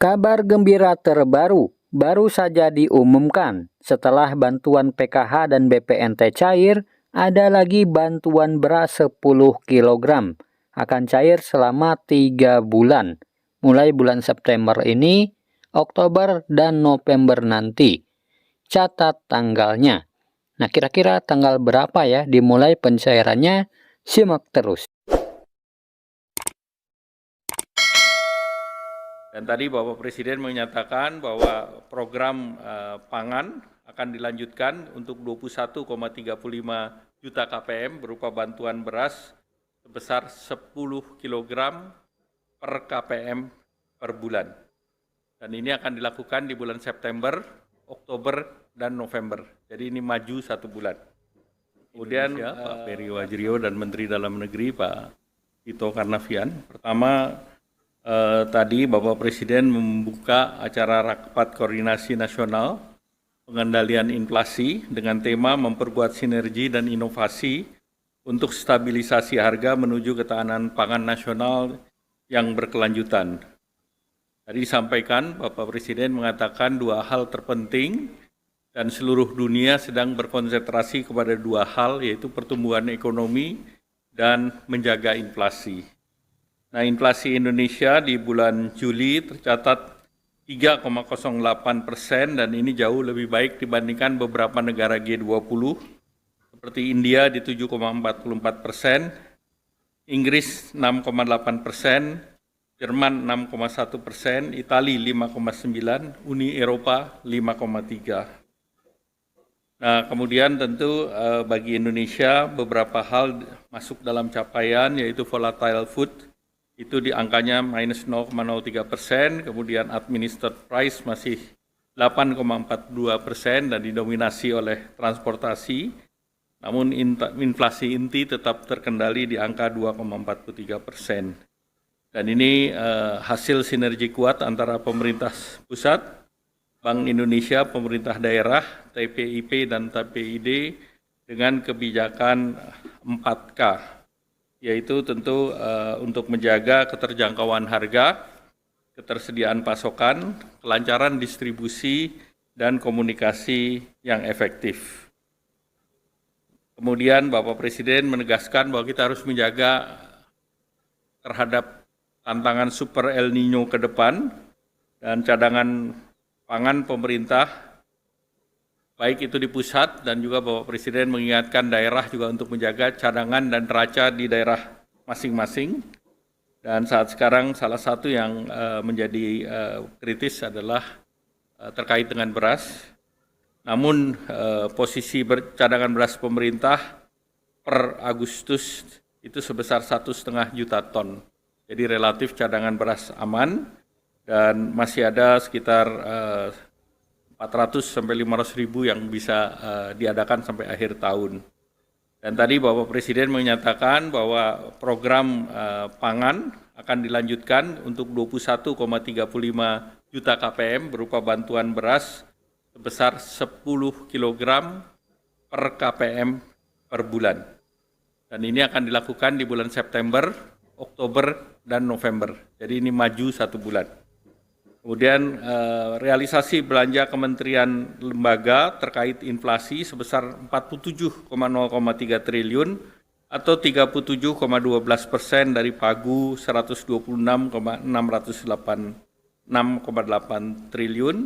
Kabar gembira terbaru baru saja diumumkan. Setelah bantuan PKH dan BPNT cair, ada lagi bantuan beras 10 kg. Akan cair selama 3 bulan. Mulai bulan September ini, Oktober dan November nanti. Catat tanggalnya. Nah, kira-kira tanggal berapa ya dimulai pencairannya? Simak terus. Dan tadi Bapak Presiden menyatakan bahwa program pangan akan dilanjutkan untuk 21,35 juta KPM berupa bantuan beras sebesar 10 kg per KPM per bulan. Dan ini akan dilakukan di bulan September, Oktober, dan November. Jadi ini maju 1 bulan. Kemudian Pak Peri Wajrio dan Menteri Dalam Negeri Pak Tito Karnavian. Pertama, tadi Bapak Presiden membuka acara Rapat Koordinasi Nasional Pengendalian Inflasi dengan tema memperkuat sinergi dan inovasi untuk stabilisasi harga menuju ketahanan pangan nasional yang berkelanjutan. Tadi disampaikan Bapak Presiden mengatakan 2 hal terpenting dan seluruh dunia sedang berkonsentrasi kepada 2 hal, yaitu pertumbuhan ekonomi dan menjaga inflasi. Nah, inflasi Indonesia di bulan Juli tercatat 3,08% dan ini jauh lebih baik dibandingkan beberapa negara G20 seperti India di 7,44%, Inggris 6,8%, Jerman 6,1%, Italia 5,9%, Uni Eropa 5,3%. Nah, kemudian tentu bagi Indonesia beberapa hal masuk dalam capaian, yaitu volatile food, itu di angkanya minus 0,03%, kemudian administered price masih 8,42% dan didominasi oleh transportasi, namun inflasi inti tetap terkendali di angka 2,43%. Dan ini hasil sinergi kuat antara pemerintah pusat, Bank Indonesia, pemerintah daerah, TPIP dan TPID dengan kebijakan 4K. Yaitu tentu untuk menjaga keterjangkauan harga, ketersediaan pasokan, kelancaran distribusi, dan komunikasi yang efektif. Kemudian Bapak Presiden menegaskan bahwa kita harus menjaga terhadap tantangan super El Nino ke depan dan cadangan pangan pemerintah, baik itu di pusat dan juga Bapak Presiden mengingatkan daerah juga untuk menjaga cadangan dan neraca di daerah masing-masing. Dan saat sekarang salah satu yang menjadi kritis adalah terkait dengan beras. Namun posisi cadangan beras pemerintah per Agustus itu sebesar 1,5 juta ton. Jadi relatif cadangan beras aman dan masih ada sekitar 400 sampai 500 ribu yang bisa diadakan sampai akhir tahun. Dan tadi Bapak Presiden menyatakan bahwa program pangan akan dilanjutkan untuk 21,35 juta KPM berupa bantuan beras sebesar 10 kg per KPM per bulan. Dan ini akan dilakukan di bulan September, Oktober, dan November. Jadi ini maju 1 bulan. Kemudian realisasi belanja kementerian lembaga terkait inflasi sebesar 47,03 triliun atau 37,12% dari pagu 126,686,8 triliun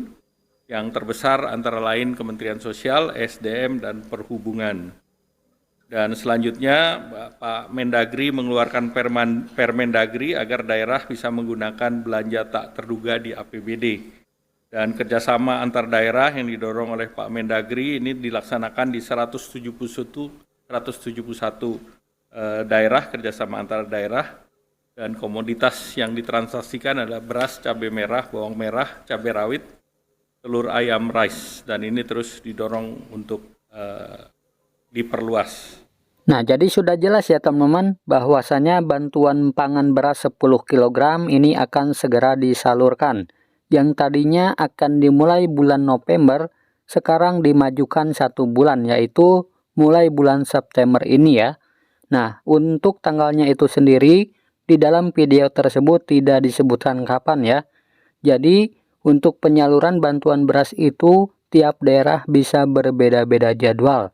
yang terbesar antara lain Kementerian Sosial, SDM, dan Perhubungan. Dan selanjutnya Pak Mendagri mengeluarkan Permendagri agar daerah bisa menggunakan belanja tak terduga di APBD. Dan kerjasama antar daerah yang didorong oleh Pak Mendagri ini dilaksanakan di 171 daerah, kerjasama antar daerah. Dan komoditas yang ditransaksikan adalah beras, cabai merah, bawang merah, cabai rawit, telur ayam, rice. Dan ini terus didorong untuk diperluas. Nah, jadi sudah jelas ya teman-teman bahwasanya bantuan pangan beras 10 kg ini akan segera disalurkan. Yang tadinya akan dimulai bulan November, sekarang dimajukan 1 bulan, yaitu mulai bulan September ini ya. Nah, untuk tanggalnya itu sendiri, di dalam video tersebut tidak disebutkan kapan ya. Jadi, untuk penyaluran bantuan beras itu tiap daerah bisa berbeda-beda jadwal,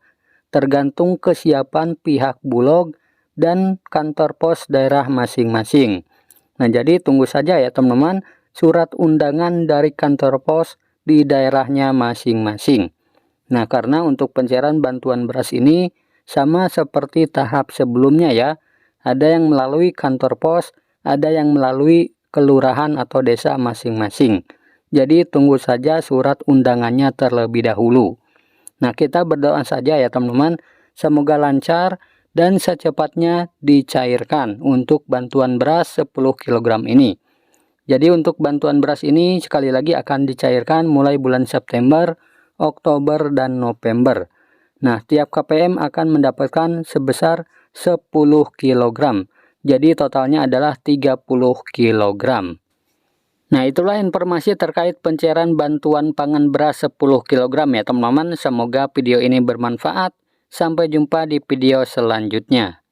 tergantung kesiapan pihak Bulog dan kantor pos daerah masing-masing. Nah, jadi tunggu saja ya teman-teman surat undangan dari kantor pos di daerahnya masing-masing. Nah, karena untuk pencairan bantuan beras ini sama seperti tahap sebelumnya ya. Ada yang melalui kantor pos, ada yang melalui kelurahan atau desa masing-masing. Jadi tunggu saja surat undangannya terlebih dahulu. Nah, kita berdoa saja ya teman-teman, semoga lancar dan secepatnya dicairkan untuk bantuan beras 10 kg ini. Jadi untuk bantuan beras ini sekali lagi akan dicairkan mulai bulan September, Oktober, dan November. Nah, tiap KPM akan mendapatkan sebesar 10 kg. Jadi totalnya adalah 30 kg. Nah, itulah informasi terkait pencairan bantuan pangan beras 10 kg ya teman-teman. Semoga video ini bermanfaat. Sampai jumpa di video selanjutnya.